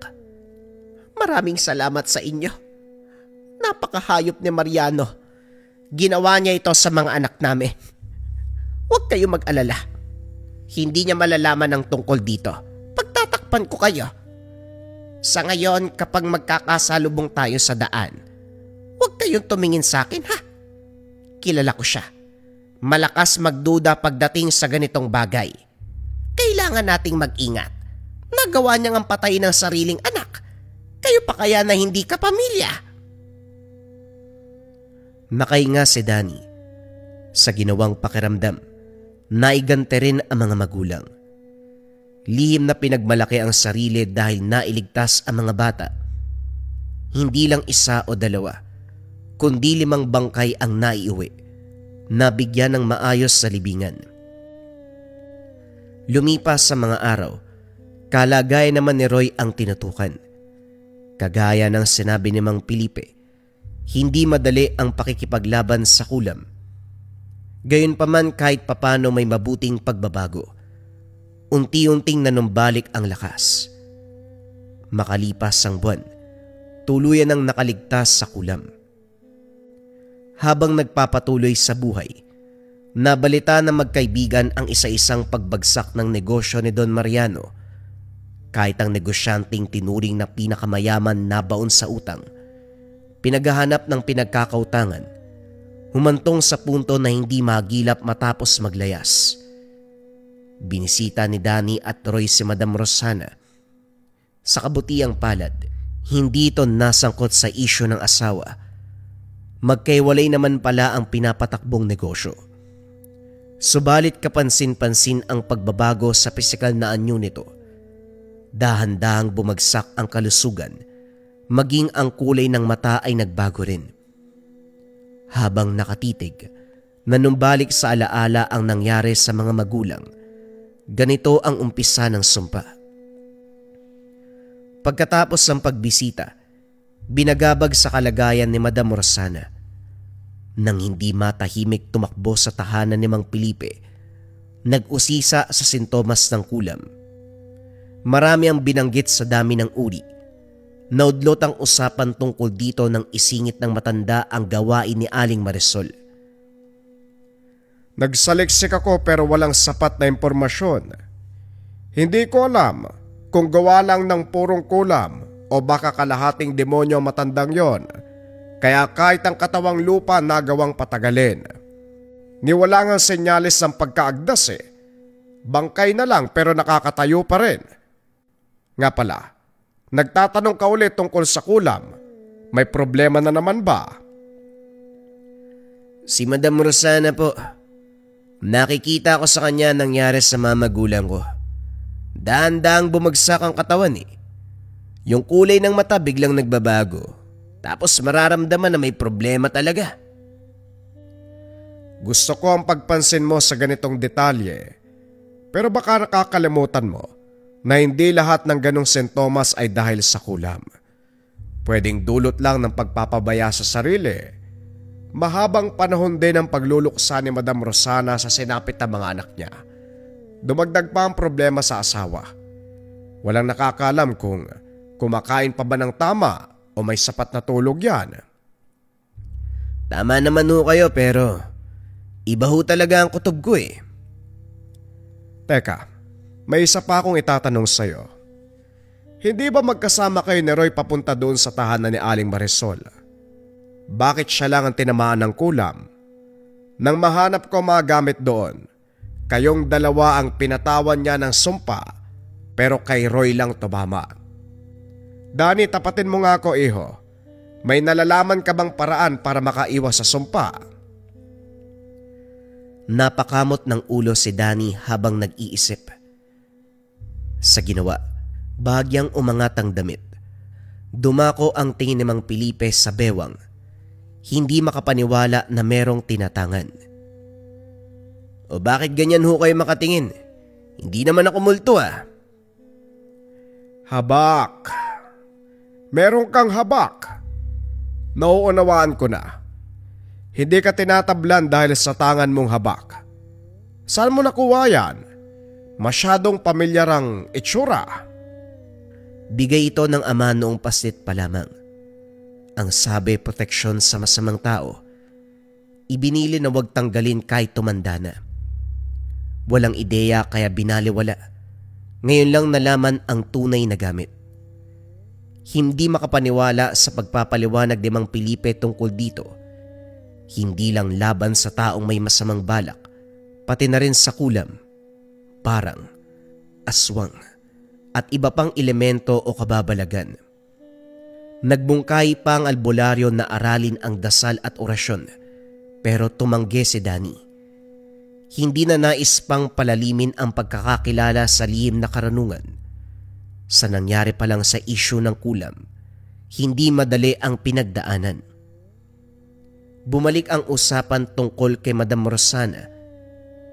Maraming salamat sa inyo. Napakahayop ni Mariano. Ginawa niya ito sa mga anak namin. Huwag kayo mag-alala. Hindi niya malalaman ang tungkol dito. Pagtatakpan ko kayo. Sa ngayon, kapag magkakasalubong tayo sa daan, huwag kayong tumingin sa akin, ha? Kilala ko siya. Malakas magduda pagdating sa ganitong bagay. Kailangan nating mag-ingat. Nagawa niyang ang patay ng sariling anak. Kayo pa kaya na hindi ka pamilya? Nakahinga si Danny. Sa ginawang pakiramdam, naigante rin ang mga magulang. Lihim na pinagmalaki ang sarili dahil nailigtas ang mga bata. Hindi lang isa o dalawa, kundi 5 bangkay ang naiuwi. Nabigyan ng maayos sa libingan. Lumipas sa mga araw, kalagayan naman ni Roy ang tinutukan. Kagaya ng sinabi ni Mang Felipe, hindi madali ang pakikipaglaban sa kulam. Gayunpaman kahit papano may mabuting pagbabago. Unti-unting nanumbalik ang lakas. Makalipas ang buwan, tuluyan ang nakaligtas sa kulam. Habang nagpapatuloy sa buhay, nabalita na magkaibigan ang isa-isang pagbagsak ng negosyo ni Don Mariano. Kahit ang negosyanteng tinuring na pinakamayaman nabaon sa utang, pinaghahanap ng pinagkakautangan, humantong sa punto na hindi magilap matapos maglayas. Binisita ni Danny at Roy si Madam Rosana. Sa kabutiang palad, hindi ito nasangkot sa isyu ng asawa. Magkaiwalay naman pala ang pinapatakbong negosyo. Subalit kapansin-pansin ang pagbabago sa pisikal na anyo nito. Dahan-dahang bumagsak ang kalusugan, maging ang kulay ng mata ay nagbago rin. Habang nakatitig, nanumbalik sa alaala ang nangyari sa mga magulang. Ganito ang umpisa ng sumpa. Pagkatapos ng pagbisita, binagabag sa kalagayan ni Madam Rosana. Nang hindi matahimik tumakbo sa tahanan ni Mang Felipe, nag-usisa sa sintomas ng kulam. Marami ang binanggit sa dami ng uri. Naudlot ang usapan tungkol dito nang isingit ng matanda ang gawain ni Aling Marisol. Nagsaliksik ako pero walang sapat na impormasyon. Hindi ko alam kung gawa lang ng purong kulam o baka kalahating demonyo matandang yon. Kaya kahit ang katawang lupa nagawang patagalin. Niwala ngang senyalis ng pagkaagdas eh. Bangkay na lang pero nakakatayo pa rin. Nga pala, nagtatanong ka ulit tungkol sa kulam. May problema na naman ba? Si Madam Rosana po. Nakikita ko sa kanya nangyari sa mga magulang ko. Dahan-dahang bumagsak ang katawan eh. Yung kulay ng mata biglang nagbabago. Tapos mararamdaman na may problema talaga. Gusto ko ang pagpansin mo sa ganitong detalye. Pero baka nakakalimutan mo na hindi lahat ng ganong sintomas ay dahil sa kulam. Pwedeng dulot lang ng pagpapabaya sa sarili. Mahabang panahon din ang pagluluksa ni Madam Rosana sa sinapit na mga anak niya. Dumagdag pa ang problema sa asawa. Walang nakakaalam kung kumakain pa ba ng tama o may sapat na tulog yan. Tama naman ho kayo pero iba ho talaga ang kutob ko eh. Teka, may isa pa akong itatanong sa'yo. Hindi ba magkasama kayo ni Roy papunta doon sa tahanan ni Aling Marisol? Bakit siya lang ang tinamaan ng kulam? Nang mahanap ko mga gamit doon, kayong dalawa ang pinatawan niya ng sumpa pero kay Roy lang tumama. Dani, tapatin mo nga ako, iho. May nalalaman ka bang paraan para makaiwas sa sumpa? Napakamot ng ulo si Danny habang nag-iisip. Sa ginawa, bahagyang umangat ang damit. Dumako ang tingin ni Mang Felipe sa bewang. Hindi makapaniwala na merong tinatangan. O bakit ganyan ho kayo makatingin? Hindi naman ako multo ah. Habak. Meron kang habak. Nauunawaan ko na. Hindi ka tinatablan dahil sa tangan mong habak. Saan mo nakuha yan? Masyadong pamilyar ang itsura. Bigay ito ng ama noong paslit pa lamang. Ang sabi proteksyon sa masamang tao. Ibinili na huwag tanggalin kahit tumanda na. Walang ideya kaya binaliwala. Ngayon lang nalaman ang tunay na gamit. Hindi makapaniwala sa pagpapaliwanag ni Mang Felipe tungkol dito. Hindi lang laban sa taong may masamang balak, pati na rin sa kulam, parang, aswang, at iba pang elemento o kababalagan. Nagbungkay pa ang albularyo na aralin ang dasal at orasyon, pero tumanggi si Danny. Hindi na nais pang palalimin ang pagkakakilala sa lihim na karanungan. Sa nangyari pa lang sa isyu ng kulam, hindi madali ang pinagdaanan. Bumalik ang usapan tungkol kay Madam Rosana.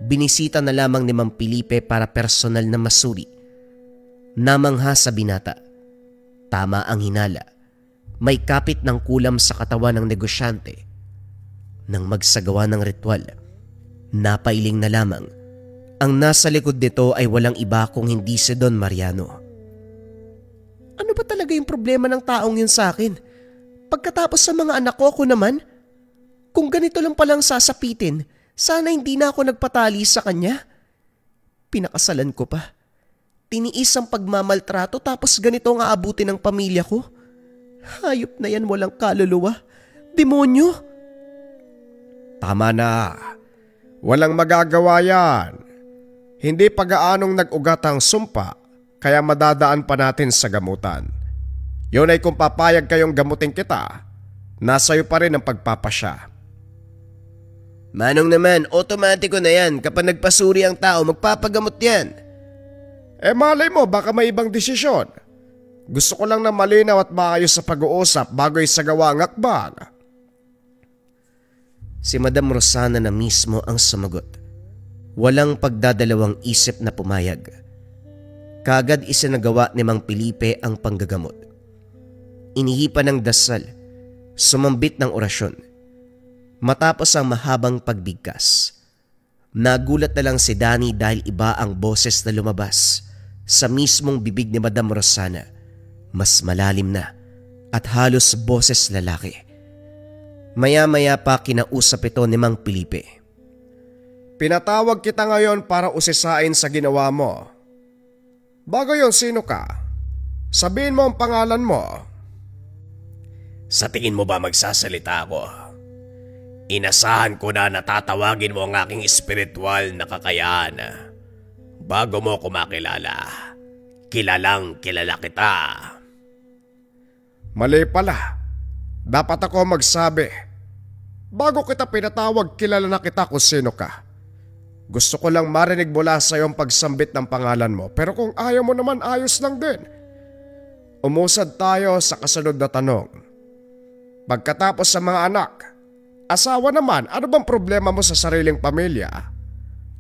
Binisita na lamang ni Mang Felipe para personal na masuri. Namangha sa binata. Tama ang hinala. May kapit ng kulam sa katawan ng negosyante. Nang magsagawa ng ritual, napailing na lamang. Ang nasa likod nito ay walang iba kung hindi si Don Mariano. Ano ba talaga yung problema ng taong yun sa akin? Pagkatapos sa mga anak ko, ako naman? Kung ganito lang palang sasapitin, sana hindi na ako nagpatali sa kanya. Pinakasalan ko pa. Tiniis ang pagmamaltrato tapos ganito ang aabutin ng pamilya ko. Hayop na yan, walang kaluluwa. Demonyo! Tama na. Walang magagawa yan. Hindi pag-aanong nag-ugat ang sumpa, kaya madadaan pa natin sa gamutan. Yun ay kung papayag kayong gamutin kita, nasa'yo pa rin ang pagpapasya. Manong naman, otomatiko na yan. Kapag nagpasuri ang tao, magpapagamot yan. Malay mo baka may ibang desisyon. Gusto ko lang na malinaw at maayos sa pag-uusap bago isagawa ang akbang. Si Madam Rosana na mismo ang sumagot. Walang pagdadalawang isip na pumayag. Kaagad isinagawa ni Mang Felipe ang panggagamot. Inihipan ng dasal, sumambit ng orasyon. Matapos ang mahabang pagbigkas, nagulat na lang si Danny dahil iba ang boses na lumabas sa mismong bibig ni Madam Rosana. Mas malalim na at halos boses lalaki. Maya-maya pa kinausap ito ni Mang Felipe. Pinatawag kita ngayon para usisain sa ginawa mo. Bago yon, sino ka? Sabihin mo ang pangalan mo. Sa tingin mo ba magsasalita ako? Inasahan ko na natatawagin mo ang aking espiritual na kakayahan. Bago mo ko makilala, kilalang kilala kita. Mali pala. Dapat ako magsabi. Bago kita pinatawag, kilala na kita kung sino ka. Gusto ko lang marinig mula sa iyong pagsambit ng pangalan mo, pero kung ayaw mo naman, ayos lang din. Umusad tayo sa kasunod na tanong. Pagkatapos sa mga anak, asawa naman, ano bang problema mo sa sariling pamilya?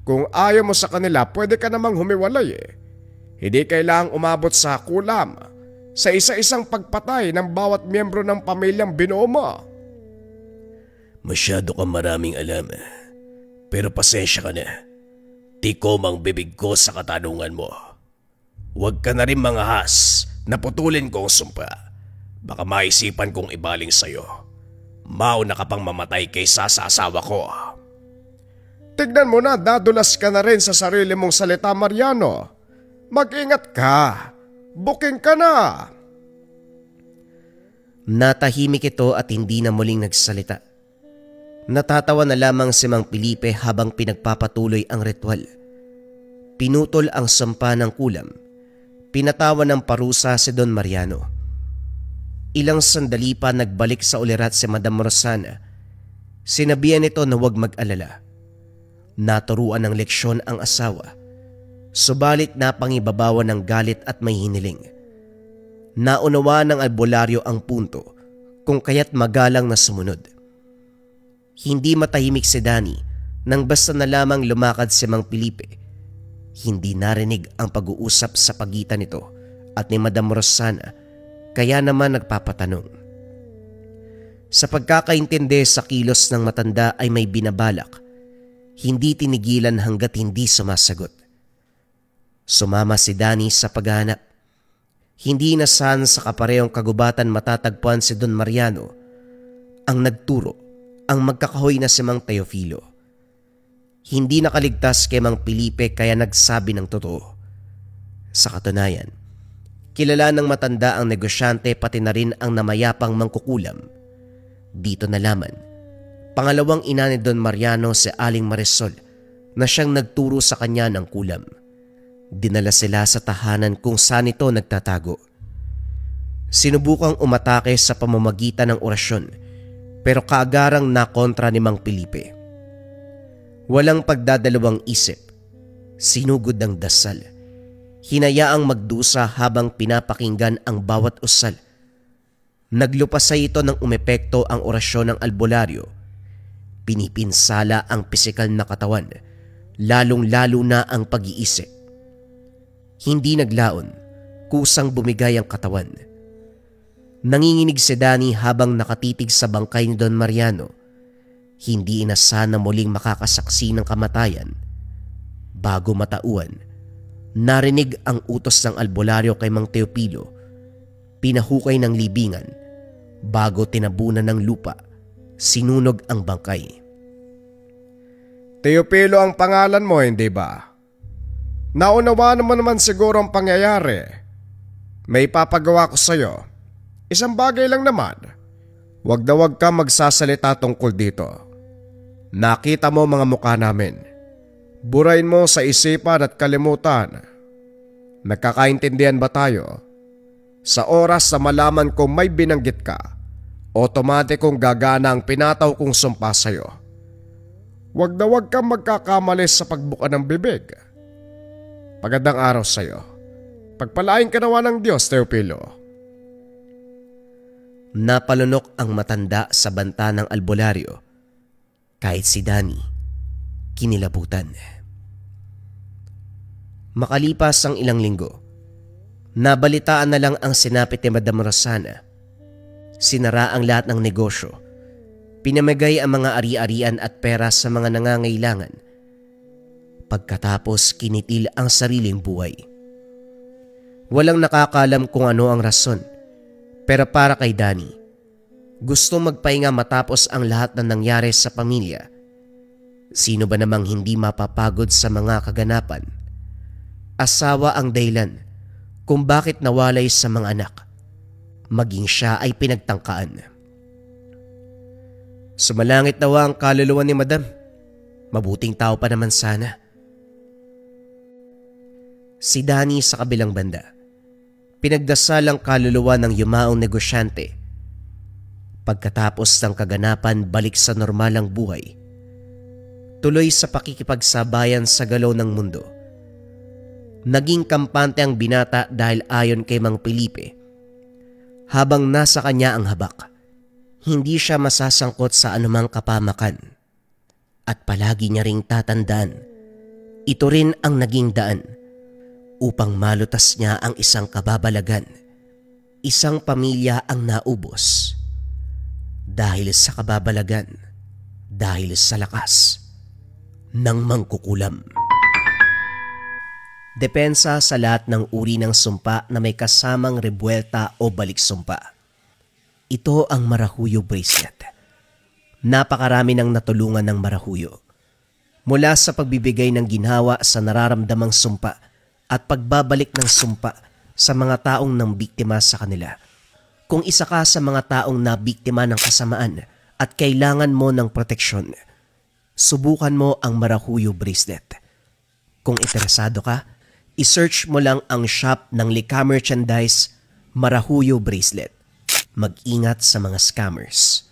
Kung ayaw mo sa kanila, pwede ka namang humiwalay eh. Hindi kailangang umabot sa kulam, sa isa-isang pagpatay ng bawat miyembro ng pamilyang binuo mo. Masyado kang maraming alam. Pero pasensya ka na. Tikom ang bibig ko sa katanungan mo. Huwag ka na rin mangahas na putulin ko ang sumpa. Baka maisipan kong ibaling sa'yo. Mauna ka pang mamatay kaysa sa asawa ko. Tignan mo na, dadulas ka na rin sa sarili mong salita, Mariano. Mag-ingat ka. Booking ka na. Natahimik ito at hindi na muling nagsalita. Natatawa na lamang si Mang Felipe habang pinagpapatuloy ang ritual. Pinutol ang sampa ng kulam. Pinatawa ng parusa si Don Mariano. Ilang sandali pa nagbalik sa ulirat si Madam Rosana. Sinabihan nito na huwag mag-alala. Naturuan ng leksyon ang asawa. Subalit napangibabawan ng galit at may hiniling. Naunawa ng albularyo ang punto kung kaya't magalang na sumunod. Hindi matahimik si Danny nang basta na lamang lumakad si Mang Felipe. Hindi narinig ang pag-uusap sa pagitan nito at ni Madam Rosana, kaya naman nagpapatanong. Sa pagkakaintindi sa kilos ng matanda ay may binabalak. Hindi tinigilan hanggat hindi sumasagot. Sumama si Danny sa paghahanap. Hindi inasahan sa kaparehong kagubatan matatagpuan si Don Mariano. Ang nagturo, ang magkakahoy na si Mang Teofilo. Hindi nakaligtas kay Mang Felipe kaya nagsabi ng totoo. Sa katunayan, kilala ng matanda ang negosyante pati na rin ang namayapang mangkukulam. Dito nalaman, pangalawang ina ni Don Mariano si Aling Marisol na siyang nagturo sa kanya ng kulam. Dinala sila sa tahanan kung saan ito nagtatago. Sinubukang umatake sa pamamagitan ng orasyon pero kaagarang nakontra ni Mang Felipe. Walang pagdadalawang isip, sinugod ang dasal. Hinayaang magdusa habang pinapakinggan ang bawat usal. Naglupasay ito ng umepekto ang orasyon ng albularyo. Pinipinsala ang pisikal na katawan, lalong-lalo na ang pag-iisip. Hindi naglaon, kusang bumigay ang katawan. Nanginginig si Danny habang nakatitig sa bangkay ni Don Mariano. Hindi inasahan na muling makakasaksi ng kamatayan. Bago matauan, narinig ang utos ng albularyo kay Mang Teofilo. Pinahukay ng libingan. Bago tinabunan ng lupa, sinunog ang bangkay. Teofilo ang pangalan mo, hindi ba? Naunawaan mo naman siguro ang pangyayari. May papagawa ko sa'yo. Isang bagay lang naman. Huwag na huwag ka magsasalita tungkol dito. Nakita mo mga mukha namin. Burayin mo sa isipan at kalimutan. Nagkakaintindihan ba tayo? Sa oras na malaman kong may binanggit ka, otomatikong gagana ang pinataw kong sumpa sa'yo. Huwag na huwag kang magkakamali sa pagbuka ng bibig. Magandang araw sa'yo. Pagpalain ka nawa ng Diyos, Teopilo. Napalunok ang matanda sa banta ng albularyo. Kahit si Danny, kinilabutan. Makalipas ang ilang linggo, nabalitaan na lang ang sinapit ni Madam Rosana. Sinara ang lahat ng negosyo. Pinamigay ang mga ari-arian at pera sa mga nangangailangan. Pagkatapos kinitil ang sariling buhay. Walang nakakalam kung ano ang rason, pero para kay Danny, gusto magpahinga matapos ang lahat na nangyari sa pamilya. Sino ba namang hindi mapapagod sa mga kaganapan? Asawa ang dahilan kung bakit nawalay sa mga anak. Maging siya ay pinagtangkaan. Sumalangit nawa ang kaluluwa ni Madam. Mabuting tao pa naman sana. Si Danny sa kabilang banda, pinagdasal ang kaluluwa ng yumaong negosyante. Pagkatapos ng kaganapan, balik sa normalang buhay. Tuloy sa pakikipagsabayan sa galaw ng mundo. Naging kampante ang binata dahil ayon kay Mang Felipe, habang nasa kanya ang habak, hindi siya masasangkot sa anumang kapamakan. At palagi niya ring tatandaan, ito rin ang naging daan upang malutas niya ang isang kababalagan. Isang pamilya ang naubos dahil sa kababalagan, dahil sa lakas ng mangkukulam. Depensa sa lahat ng uri ng sumpa na may kasamang rebuelta o balik sumpa. Ito ang Marahuyo Bracelet. Napakarami ng natulungan ng Marahuyo. Mula sa pagbibigay ng ginhawa sa nararamdamang sumpa at pagbabalik ng sumpa sa mga taong nang biktima sa kanila. Kung isa ka sa mga taong nabiktima ng kasamaan at kailangan mo ng proteksyon, subukan mo ang Marahuyo Bracelet. Kung interesado ka, i-search mo lang ang shop ng Lika Merchandise Marahuyo Bracelet. Mag-ingat sa mga scammers.